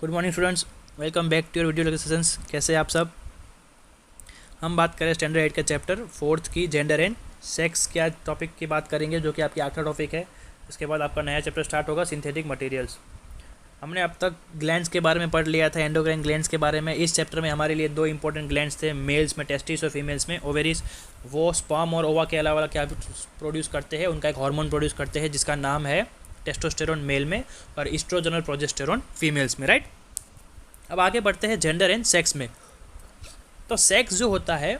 Good morning students, welcome back to your video lectures. कैसे हैं आप सब। हम बात करें स्टैंडर्ड 8 का चैप्टर 4 की जेंडर एंड सेक्स क्या टॉपिक की बात करेंगे, जो कि आपकी आखिरी टॉपिक है। उसके बाद आपका नया चैप्टर स्टार्ट होगा सिंथेटिक मटेरियल्स। हमने अब तक ग्लैंड्स के बारे में पढ़ लिया था, एंडोक्राइन ग्लैंड्स के बारे में। इस चैप्टर में हमारे लिए दो इंपॉर्टेंट ग्लैंड्स थे, मेल्स में टेस्टिस और फीमेल्स में ओवेरीज। वो स्पर्म और ओवा के अलावा क्या प्रोड्यूस करते हैं, उनका एक हार्मोन प्रोड्यूस करते हैं जिसका नाम है टेस्टोस्टेरोन मेल में और एस्ट्रोजन और प्रोजेस्टेरोन फीमेल्स में, राइट। अब आगे बढ़ते हैं जेंडर एंड सेक्स में। तो सेक्स जो होता है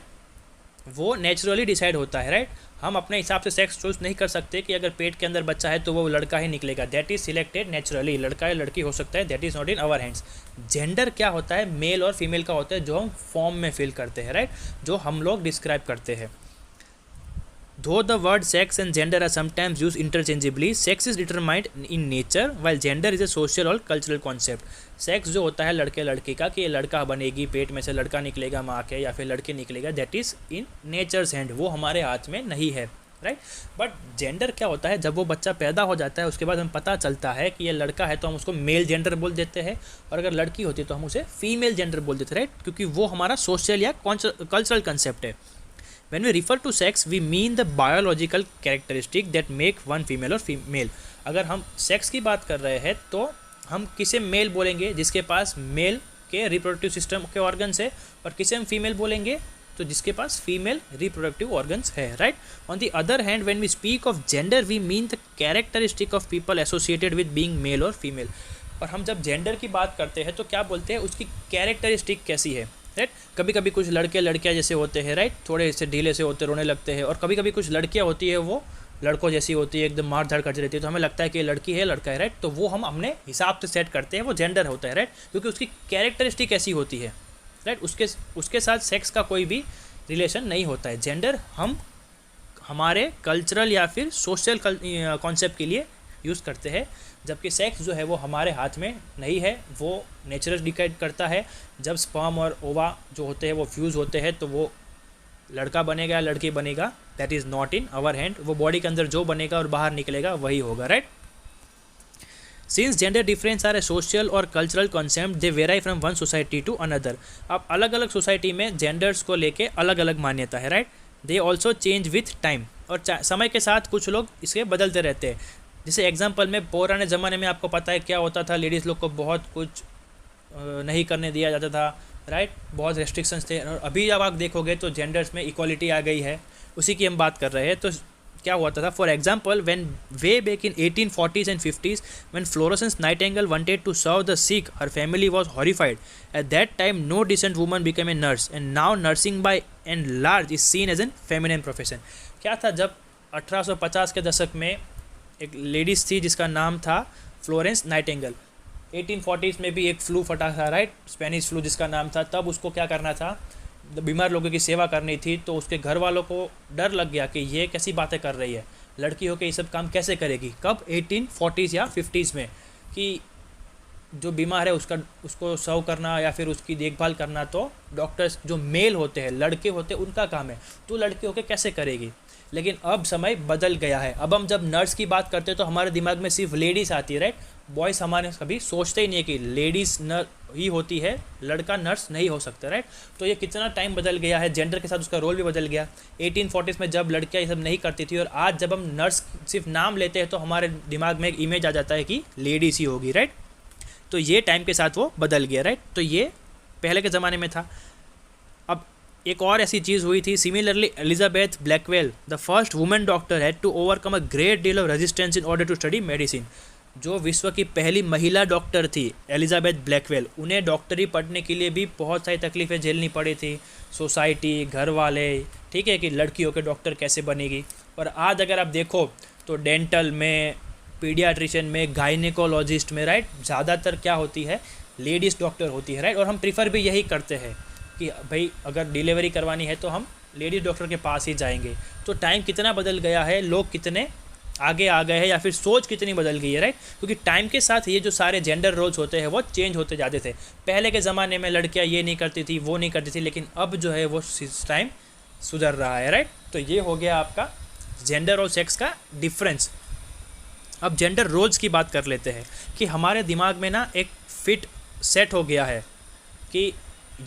वो नेचुरली डिसाइड होता है, राइट। हम अपने हिसाब से सेक्स चूज नहीं कर सकते कि अगर पेट के अंदर बच्चा है तो वो लड़का ही निकलेगा। दैट इज सिलेक्टेड नेचुरली, लड़का या लड़की हो सकता है। That is not in our hands. Gender क्या होता है, मेल और फीमेल का होता है, जो हम फॉर्म में फील करते हैं, राइट, जो हम लोग डिस्क्राइब करते हैं। Though the word sex and gender are sometimes used interchangeably, sex is determined in nature while gender is a social और cultural concept. सेक्स जो होता है लड़के लड़की का, कि ये लड़का बनेगी, पेट में से लड़का निकलेगा माँ के, या फिर लड़के निकलेगा, that is in nature's hand, वो हमारे हाथ में नहीं है, राइट। बट जेंडर क्या होता है, जब वो बच्चा पैदा हो जाता है उसके बाद हमें पता चलता है कि ये लड़का है तो हम उसको मेल जेंडर बोल देते हैं, और अगर लड़की होती है तो हम उसे फीमेल जेंडर बोल देते हैं, राइट, क्योंकि वो हमारा सोशल या कल्चरल कंसेप्ट है। When we refer to sex, we mean the biological characteristic that make one female or female. अगर हम सेक्स की बात कर रहे हैं तो हम किसे मेल बोलेंगे जिसके पास मेल के रिप्रोडक्टिव सिस्टम के ऑर्गन्स है, और किसे हम फीमेल बोलेंगे तो जिसके पास फीमेल रिप्रोडक्टिव ऑर्गन्स है, right. On the other hand when we speak of gender we mean the characteristic of people associated with being male और फीमेल। और हम जब जेंडर की बात करते हैं तो क्या बोलते हैं, उसकी कैरेक्टरिस्टिक कैसी है, राइट। कभी कभी कुछ लड़के लड़कियाँ जैसे होते हैं, राइट, थोड़े से ढीले से होते, रोने लगते हैं, और कभी कभी कुछ लड़कियाँ होती है वो लड़कों जैसी होती है, एकदम मार धाड़ करती रहती है, तो हमें लगता है कि ये लड़की है लड़का है, राइट। तो वो हम अपने हिसाब से सेट करते हैं, वो जेंडर होता है, राइट, क्योंकि उसकी कैरेक्टरिस्टिक ऐसी होती है, राइट। उसके साथ सेक्स का कोई भी रिलेशन नहीं होता है। जेंडर हम हमारे कल्चरल या फिर सोशल कॉन्सेप्ट के लिए यूज़ करते हैं, जबकि सेक्स जो है वो हमारे हाथ में नहीं है, वो नेचुरल डिसाइड करता है। जब स्पर्म और ओवा जो होते हैं वो फ्यूज़ होते हैं तो वो लड़का बनेगा या लड़की बनेगा, that is not in our hand. वो बॉडी के अंदर जो बनेगा और बाहर निकलेगा वही होगा, right. Since gender difference are a social और cultural concept they vary from one society to another. अब अलग अलग सोसाइटी में जेंडर्स को लेके अलग अलग मान्यता है, right. They also change with time, और समय के साथ कुछ लोग इसके बदलते रहते हैं। जैसे एग्जांपल में पुराने ज़माने में आपको पता है क्या होता था, लेडीज़ लोग को बहुत कुछ नहीं करने दिया जाता था, राइट, बहुत रेस्ट्रिक्शंस थे। और अभी जब आप देखोगे तो जेंडर्स में इक्वालिटी आ गई है, उसी की हम बात कर रहे हैं। तो क्या हुआ था, for example when way back in 1840s and 50s when Florence Nightingale wanted to serve the sick, her family was horrified. At that time no decent woman became a nurse, and now nursing by and large is seen as an feminine profession. क्या था, जब 1850 के दशक में एक ladies थी जिसका नाम था फ्लोरेंस नाइटिंगेल। 1840s में भी एक फ्लू फटा था, राइट, स्पेनिश फ्लू जिसका नाम था। तब उसको क्या करना था, बीमार लोगों की सेवा करनी थी। तो उसके घर वालों को डर लग गया कि ये कैसी बातें कर रही है, लड़की होकर ये सब काम कैसे करेगी। कब, 1840s या 50s में, कि जो बीमार है उसको सर्व करना या फिर उसकी देखभाल करना तो डॉक्टर्स जो मेल होते हैं, लड़के होते हैं, उनका काम है, तो लड़के होकर कैसे करेगी। लेकिन अब समय बदल गया है। अब हम जब नर्स की बात करते हैं तो हमारे दिमाग में सिर्फ लेडीज़ आती है, राइट। बॉयज़ हमारे कभी सोचते ही नहीं है कि लेडीज़ नर्स ही होती है, लड़का नर्स नहीं हो सकता, राइट। तो ये कितना टाइम बदल गया है, जेंडर के साथ उसका रोल भी बदल गया। 1840s में जब लड़कियाँ ये सब नहीं करती थी, और आज जब हम नर्स सिर्फ नाम लेते हैं तो हमारे दिमाग में एक इमेज आ जाता है कि लेडीज़ ही होगी, राइट। तो ये टाइम के साथ वो बदल गया, राइट। तो ये पहले के ज़माने में था। अब एक और ऐसी चीज़ हुई थी, similarly Elizabeth Blackwell the first women doctor had to overcome a great deal of resistance in order to study medicine. जो विश्व की पहली महिला डॉक्टर थी एलिजाबेथ ब्लैकवेल, उन्हें डॉक्टरी पढ़ने के लिए भी बहुत सारी तकलीफ़ें झेलनी पड़ी थी, सोसाइटी, घर वाले, ठीक है, कि लड़की होकर डॉक्टर कैसे बनेगी। और आज अगर आप देखो तो डेंटल में, पीडियाट्रिशियन में, गायनेकोलॉजिस्ट में, राइट, ज़्यादातर क्या होती है, लेडीज़ डॉक्टर होती है, राइट। और हम प्रीफर भी यही करते हैं कि भाई अगर डिलीवरी करवानी है तो हम लेडीज़ डॉक्टर के पास ही जाएंगे। तो टाइम कितना बदल गया है, लोग कितने आगे आ गए हैं, या फिर सोच कितनी बदल गई है, राइट। क्योंकि टाइम के साथ ये जो सारे जेंडर रोल्स होते हैं वो चेंज होते जाते थे। पहले के ज़माने में लड़कियाँ ये नहीं करती थी, वो नहीं करती थी, लेकिन अब जो है वो टाइम सुधर रहा है, राइट। तो ये हो गया आपका जेंडर और सेक्स का डिफरेंस। अब जेंडर रोल्स की बात कर लेते हैं कि हमारे दिमाग में ना एक फिट सेट हो गया है कि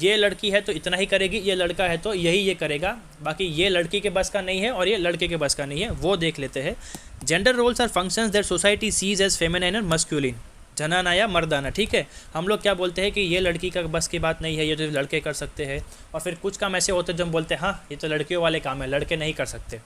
ये लड़की है तो इतना ही करेगी, ये लड़का है तो यही ये करेगा, बाकी ये लड़की के बस का नहीं है और ये लड़के के बस का नहीं है, वो देख लेते हैं। Gender roles are functions that society sees as feminine and masculine, जनाना या मर्दाना, ठीक है। हम लोग क्या बोलते हैं कि ये लड़की का बस की बात नहीं है, ये तो लड़के कर सकते हैं, और फिर कुछ काम ऐसे होते हैं जो हम बोलते हैं हाँ ये तो लड़कियों वाले काम है, लड़के नहीं कर सकते।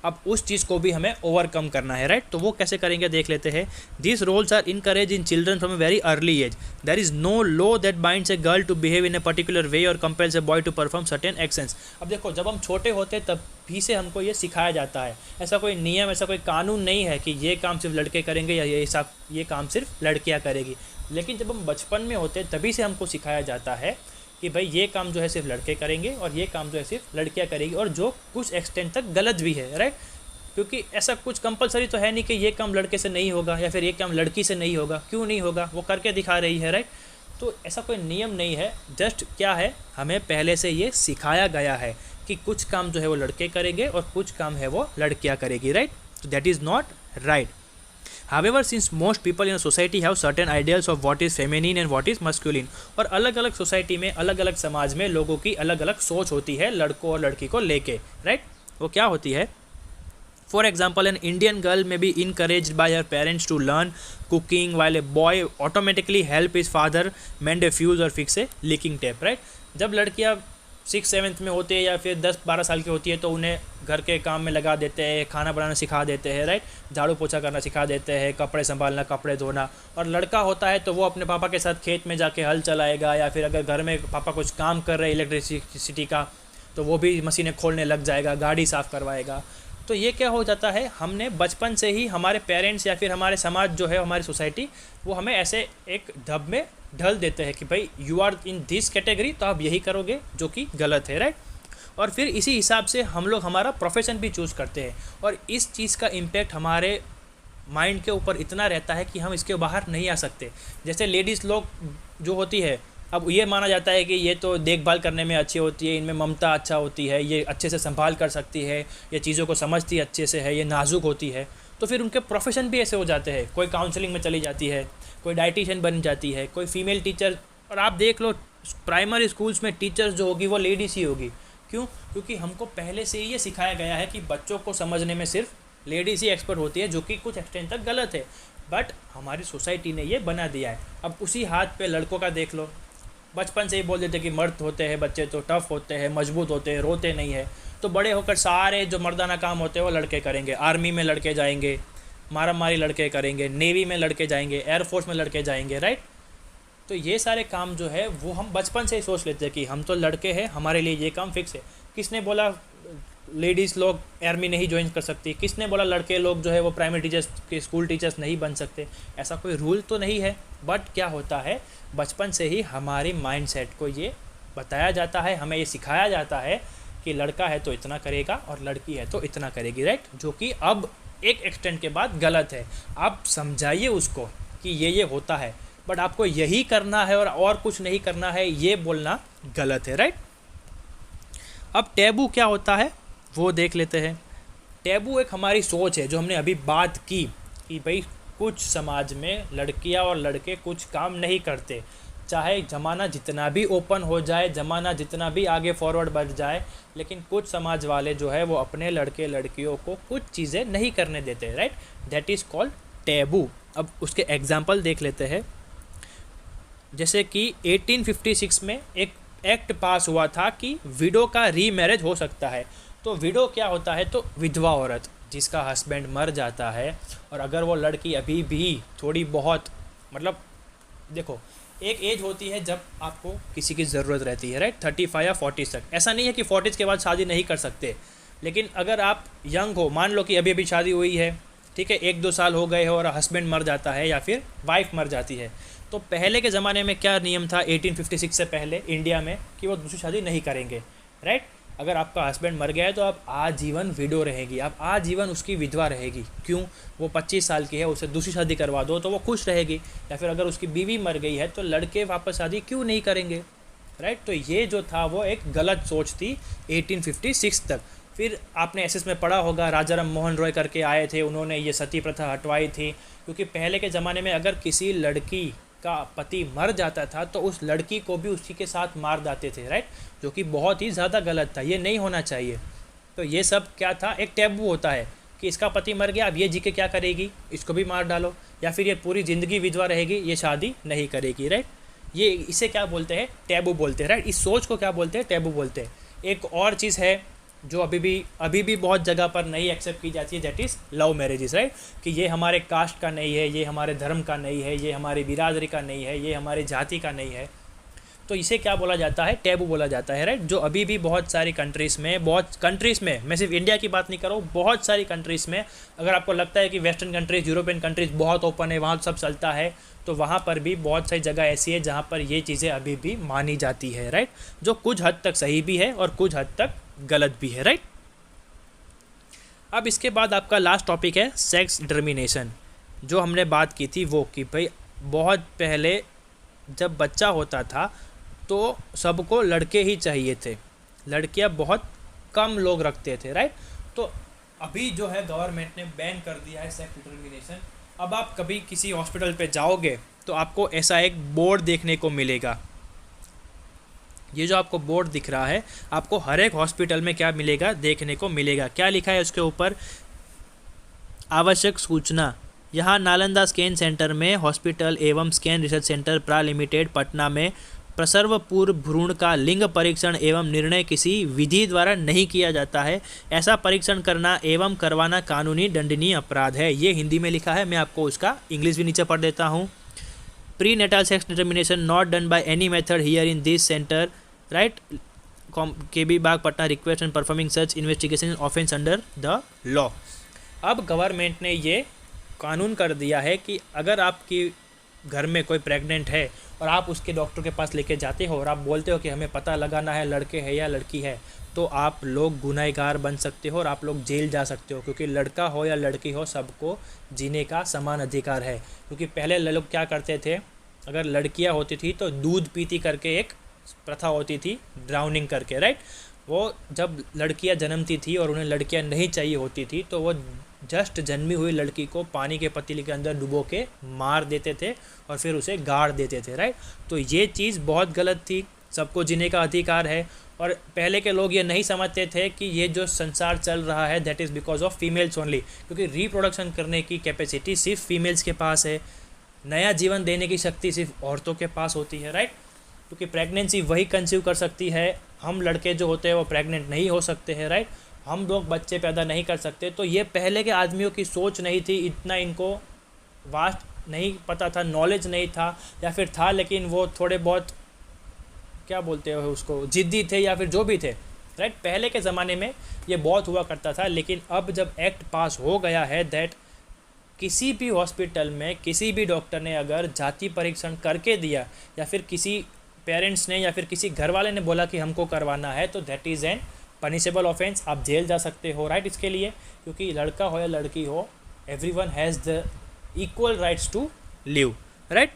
अब उस चीज़ को भी हमें ओवरकम करना है, राइट। तो वो कैसे करेंगे देख लेते हैं। This roles are encourage in children from a very early age. There is no law that binds a girl to behave in a particular way और compels a boy to perform certain actions. अब देखो, जब हम छोटे होते तब भी से हमको ये सिखाया जाता है, ऐसा कोई नियम, ऐसा कोई कानून नहीं है कि ये काम सिर्फ लड़के करेंगे या ये काम सिर्फ लड़कियाँ करेगी। लेकिन जब हम बचपन में होते तभी से हमको सिखाया जाता है कि भाई ये काम जो है सिर्फ लड़के करेंगे और ये काम जो है सिर्फ लड़कियाँ करेगी, और जो कुछ एक्सटेंट तक गलत भी है, राइट। क्योंकि ऐसा कुछ कंपलसरी तो है नहीं कि ये काम लड़के से नहीं होगा या फिर ये काम लड़की से नहीं होगा। क्यों नहीं होगा, वो करके दिखा रही है, राइट। तो ऐसा कोई नियम नहीं है, जस्ट क्या है, हमें पहले से ये सिखाया गया है कि कुछ काम जो है वो लड़के करेंगे और कुछ काम है वो लड़कियाँ करेगी, राइट। तो that is not right. However, since most people in a society have certain ideals of what is feminine and what is masculine, और अलग अलग सोसाइटी में, अलग अलग समाज में लोगों की अलग अलग सोच होती है लड़कों और लड़की को लेके, राइट। वो क्या होती है? For example, an Indian girl may be encouraged by her parents to learn cooking, while a boy automatically help his father mend a fuse or fix a leaking tap, right? जब लड़कियां 6-7 में होती है या फिर 10-12 साल की होती है तो उन्हें घर के काम में लगा देते हैं, खाना बनाना सिखा देते हैं, राइट, झाड़ू पोछा करना सिखा देते हैं, कपड़े संभालना, कपड़े धोना। और लड़का होता है तो वो अपने पापा के साथ खेत में जाके हल चलाएगा, या फिर अगर घर में पापा कुछ काम कर रहे हैं इलेक्ट्रिसिटी का तो वो भी मशीनें खोलने लग जाएगा, गाड़ी साफ़ करवाएगा। तो ये क्या हो जाता है, हमने बचपन से ही हमारे पेरेंट्स या फिर हमारे समाज जो है, हमारी सोसाइटी, वो हमें ऐसे एक ढब में ढल देते हैं कि भाई you are in this category, तो आप यही करोगे, जो कि गलत है, राइट। और फिर इसी हिसाब से हम लोग हमारा प्रोफेशन भी चूज़ करते हैं, और इस चीज़ का इम्पैक्ट हमारे माइंड के ऊपर इतना रहता है कि हम इसके बाहर नहीं आ सकते। जैसे लेडीज़ लोग जो होती है, अब ये माना जाता है कि ये तो देखभाल करने में अच्छी होती है, इनमें ममता अच्छा होती है, ये अच्छे से संभाल कर सकती है, ये चीज़ों को समझती अच्छे से है, ये नाजुक होती है, तो फिर उनके प्रोफेशन भी ऐसे हो जाते हैं। कोई काउंसलिंग में चली जाती है, कोई डाइटिशियन बन जाती है, कोई फीमेल टीचर। और आप देख लो प्राइमरी स्कूल्स में टीचर्स जो होगी वो लेडीज़ ही होगी। क्यों? क्योंकि हमको पहले से ही ये सिखाया गया है कि बच्चों को समझने में सिर्फ लेडीज़ ही एक्सपर्ट होती है, जो कि कुछ एक्सटेंट तक गलत है, बट हमारी सोसाइटी ने ये बना दिया है। अब उसी हाथ पे लड़कों का देख लो, बचपन से ही बोल देते कि मर्द होते हैं बच्चे तो टफ होते हैं, मजबूत होते हैं, रोते नहीं है, तो बड़े होकर सारे जो मर्दाना काम होते हैं वो लड़के करेंगे। आर्मी में लड़के जाएंगे, मारा मारी लड़के करेंगे, नेवी में लड़के जाएंगे, एयरफोर्स में लड़के जाएंगे, राइट। तो ये सारे काम जो है वो हम बचपन से ही सोच लेते हैं कि हम तो लड़के हैं, हमारे लिए ये काम फिक्स है। किसने बोला लेडीज़ लोग आर्मी नहीं ज्वाइन कर सकती? किसने बोला लड़के लोग जो है वो प्राइमरी टीचर्स के स्कूल टीचर्स नहीं बन सकते? ऐसा कोई रूल तो नहीं है, बट क्या होता है, बचपन से ही हमारी माइंडसेट को ये बताया जाता है, हमें ये सिखाया जाता है कि लड़का है तो इतना करेगा और लड़की है तो इतना करेगी, राइट। जो कि अब एक एक्सटेंट के बाद गलत है। आप समझाइए उसको कि ये होता है, बट आपको यही करना है और कुछ नहीं करना है, ये बोलना गलत है, राइट। अब टैबू क्या होता है वो देख लेते हैं। टैबू एक हमारी सोच है, जो हमने अभी बात की कि भाई कुछ समाज में लड़कियां और लड़के कुछ काम नहीं करते, चाहे ज़माना जितना भी ओपन हो जाए, ज़माना जितना भी आगे फॉरवर्ड बढ़ जाए, लेकिन कुछ समाज वाले जो है वो अपने लड़के लड़कियों को कुछ चीज़ें नहीं करने देते, right. That is called taboo. अब उसके एग्जाम्पल देख लेते हैं। जैसे कि 1856 में एक एक्ट पास हुआ था कि विडो का रीमैरिज हो सकता है। तो विडो क्या होता है, तो विधवा औरत जिसका हस्बैंड मर जाता है, और अगर वो लड़की अभी भी थोड़ी बहुत, मतलब देखो एक एज होती है जब आपको किसी की ज़रूरत रहती है, राइट, 35 या 40 तक। ऐसा नहीं है कि 40 के बाद शादी नहीं कर सकते, लेकिन अगर आप यंग हो, मान लो कि अभी अभी शादी हुई है, ठीक है, 1-2 साल हो गए हो और हस्बैंड मर जाता है या फिर वाइफ मर जाती है, तो पहले के ज़माने में क्या नियम था 1856 से पहले इंडिया में, कि वो दूसरी शादी नहीं करेंगे, राइट। अगर आपका हस्बैंड मर गया है तो आप आजीवन विडो रहेगी, आप आजीवन उसकी विधवा रहेगी। क्यों? वो 25 साल की है, उसे दूसरी शादी करवा दो तो वो खुश रहेगी। या फिर अगर उसकी बीवी मर गई है तो लड़के वापस शादी क्यों नहीं करेंगे, राइट। तो ये जो था वो एक गलत सोच थी 1856 तक। फिर आपने एसएस में पढ़ा होगा, राजा राम मोहन रॉय करके आए थे, उन्होंने ये सती प्रथा हटवाई थी, क्योंकि पहले के ज़माने में अगर किसी लड़की का पति मर जाता था तो उस लड़की को भी उसी के साथ मार देते थे, राइट, जो कि बहुत ही ज़्यादा गलत था, ये नहीं होना चाहिए। तो ये सब क्या था, एक टैबू होता है कि इसका पति मर गया, अब ये जी के क्या करेगी, इसको भी मार डालो, या फिर ये पूरी ज़िंदगी विधवा रहेगी, ये शादी नहीं करेगी, राइट। ये इसे क्या बोलते हैं, टैबू बोलते हैं, राइट। इस सोच को क्या बोलते हैं, टैबू बोलते हैं। एक और चीज़ है जो अभी भी बहुत जगह पर नहीं एक्सेप्ट की जाती है, that is love marriages, right, कि ये हमारे कास्ट का नहीं है, ये हमारे धर्म का नहीं है, ये हमारी बिरादरी का नहीं है, ये हमारी जाति का नहीं है। तो इसे क्या बोला जाता है, टैबू बोला जाता है, राइट। जो अभी भी बहुत सारी कंट्रीज़ में, मैं सिर्फ इंडिया की बात नहीं कर रहा हूँ, बहुत सारी कंट्रीज़ में, अगर आपको लगता है कि वेस्टर्न कंट्रीज़, यूरोपियन कंट्रीज़ बहुत ओपन है, वहाँ सब चलता है, तो वहाँ पर भी बहुत सारी जगह ऐसी है जहाँ पर ये चीज़ें अभी भी मानी जाती है, राइट, जो कुछ हद तक सही भी है और कुछ हद तक गलत भी है, राइट। अब इसके बाद आपका लास्ट टॉपिक है सेक्स डिटर्मिनेशन। जो हमने बात की थी वो कि भाई बहुत पहले जब बच्चा होता था तो सबको लड़के ही चाहिए थे, लड़कियां बहुत कम लोग रखते थे, राइट। तो अभी जो है गवर्नमेंट ने बैन कर दिया है सेक्स डिटर्मिनेशन। अब आप कभी किसी हॉस्पिटल पे जाओगे तो आपको ऐसा एक बोर्ड देखने को मिलेगा। ये जो आपको बोर्ड दिख रहा है, आपको हर एक हॉस्पिटल में क्या मिलेगा, देखने को मिलेगा। क्या लिखा है उसके ऊपर, आवश्यक सूचना। यहाँ नालंदा स्कैन सेंटर में हॉस्पिटल एवं स्कैन रिसर्च सेंटर प्रा लिमिटेड पटना में प्रसव पूर्व भ्रूण का लिंग परीक्षण एवं निर्णय किसी विधि द्वारा नहीं किया जाता है। ऐसा परीक्षण करना एवं करवाना कानूनी दंडनीय अपराध है। ये हिंदी में लिखा है, मैं आपको उसका इंग्लिश भी नीचे पढ़ देता हूँ। Prenatal sex determination not done by any method here in this centre, right, KB Bagh Patna request and performing such investigation offence under the law. अब गवर्नमेंट ने ये कानून कर दिया है कि अगर आपकी घर में कोई प्रेग्नेंट है और आप उसके डॉक्टर के पास लेके जाते हो और आप बोलते हो कि हमें पता लगाना है लड़के है या लड़की है, तो आप लोग गुनहगार बन सकते हो और आप लोग जेल जा सकते हो, क्योंकि लड़का हो या लड़की हो सबको जीने का समान अधिकार है। क्योंकि पहले लोग क्या करते थे, अगर लड़कियां होती थी तो दूध पीती करके एक प्रथा होती थी, ड्राउनिंग करके, राइट। वो जब लड़कियां जन्मती थी और उन्हें लड़कियां नहीं चाहिए होती थी तो वो जस्ट जन्मी हुई लड़की को पानी के पतीले के अंदर डुबो के मार देते थे और फिर उसे गाड़ देते थे, राइट। तो ये चीज़ बहुत गलत थी, सबको जीने का अधिकार है। और पहले के लोग ये नहीं समझते थे कि ये जो संसार चल रहा है that is because of females only, क्योंकि रिप्रोडक्शन करने की कैपेसिटी सिर्फ फीमेल्स के पास है, नया जीवन देने की शक्ति सिर्फ औरतों के पास होती है, राइट। क्योंकि प्रेगनेंसी वही कंसीव कर सकती है, हम लड़के जो होते हैं वो प्रेग्नेंट नहीं हो सकते हैं, राइट। हम लोग बच्चे पैदा नहीं कर सकते। तो ये पहले के आदमियों की सोच नहीं थी, इतना इनको वास्ट नहीं पता था, नॉलेज नहीं था, या फिर था लेकिन वो थोड़े बहुत क्या बोलते हो उसको, जिद्दी थे या फिर जो भी थे, राइट। पहले के ज़माने में ये बहुत हुआ करता था। लेकिन अब जब एक्ट पास हो गया है दैट किसी भी हॉस्पिटल में किसी भी डॉक्टर ने अगर जाति परीक्षण करके दिया या फिर किसी पेरेंट्स ने या फिर किसी घर वाले ने बोला कि हमको करवाना है, तो that is an punishable offence, आप जेल जा सकते हो, राइट। इसके लिए, क्योंकि लड़का हो या लड़की हो, everyone has the equal rights to live, right.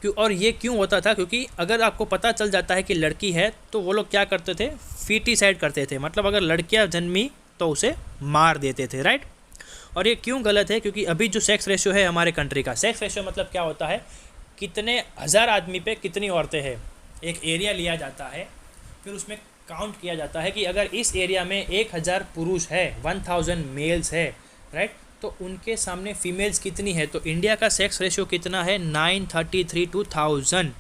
और ये क्यों होता था, क्योंकि अगर आपको पता चल जाता है कि लड़की है तो वो लोग क्या करते थे, फीटिसाइड करते थे, मतलब अगर लड़कियां जन्मी तो उसे मार देते थे, राइट। और ये क्यों गलत है, क्योंकि अभी जो सेक्स रेशियो है हमारे कंट्री का, सेक्स रेशियो मतलब क्या होता है, कितने हज़ार आदमी पे कितनी औरतें हैं। एक एरिया लिया जाता है, फिर उसमें काउंट किया जाता है कि अगर इस एरिया में 1000 पुरुष है, 1000 मेल्स है, राइट, तो उनके सामने फीमेल्स कितनी है। तो इंडिया का सेक्स रेशियो कितना है, 933 to 1000।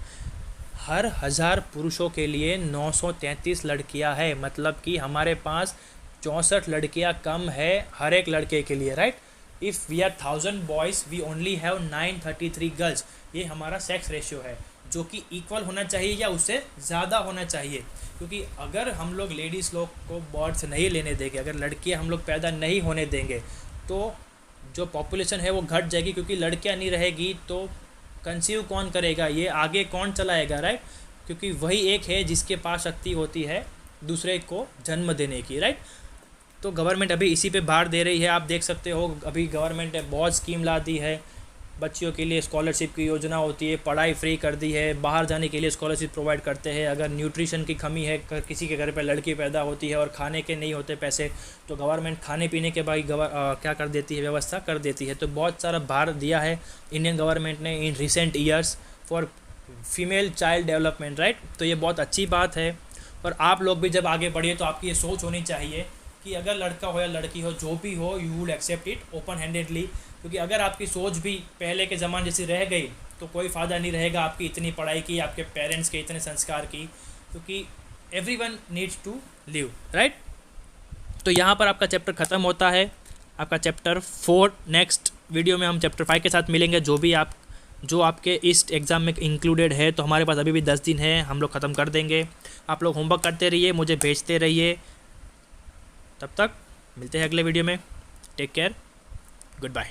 हर 1000 पुरुषों के लिए 933 लड़कियां है, मतलब कि हमारे पास 64 लड़कियां कम है हर एक लड़के के लिए, right. If we are 1000 boys we only have 933 girls. ये हमारा सेक्स रेशियो है, जो कि इक्वल होना चाहिए या उससे ज़्यादा होना चाहिए। क्योंकि अगर हम लोग लेडीज़ लोग को बर्थ नहीं लेने देंगे, अगर लड़कियां हम लोग पैदा नहीं होने देंगे, तो जो पॉपुलेशन है वो घट जाएगी। क्योंकि लड़कियां नहीं रहेगी तो कंसीव कौन करेगा, ये आगे कौन चलाएगा, राइट। क्योंकि वही एक है जिसके पास शक्ति होती है दूसरे को जन्म देने की, राइट। तो गवर्नमेंट अभी इसी पे भार दे रही है। आप देख सकते हो अभी गवर्नमेंट ने बहुत स्कीम ला दी है, बच्चियों के लिए स्कॉलरशिप की योजना होती है, पढ़ाई फ्री कर दी है, बाहर जाने के लिए स्कॉलरशिप प्रोवाइड करते हैं। अगर न्यूट्रिशन की कमी है, किसी के घर पे लड़की पैदा होती है और खाने के नहीं होते पैसे, तो गवर्नमेंट खाने पीने के भाई क्या कर देती है, व्यवस्था कर देती है। तो बहुत सारा भार दिया है इंडियन गवर्नमेंट ने in recent years for female child development, right. तो ये बहुत अच्छी बात है। और आप लोग भी जब आगे बढ़िए तो आपकी ये सोच होनी चाहिए कि अगर लड़का हो या लड़की हो, जो भी हो, you would accept it open handedly. क्योंकि अगर आपकी सोच भी पहले के ज़माने जैसी रह गई तो कोई फ़ायदा नहीं रहेगा आपकी इतनी पढ़ाई की, आपके पेरेंट्स के इतने संस्कार की, क्योंकि everyone needs to live, right. तो यहाँ पर आपका चैप्टर ख़त्म होता है, आपका चैप्टर 4। नेक्स्ट वीडियो में हम चैप्टर 5 के साथ मिलेंगे, जो आपके इस एग्ज़ाम में इंक्लूडेड है। तो हमारे पास अभी भी 10 दिन है, हम लोग ख़त्म कर देंगे। आप लोग होमवर्क करते रहिए, मुझे भेजते रहिए। तब तक मिलते हैं अगले वीडियो में। Take care, good bye.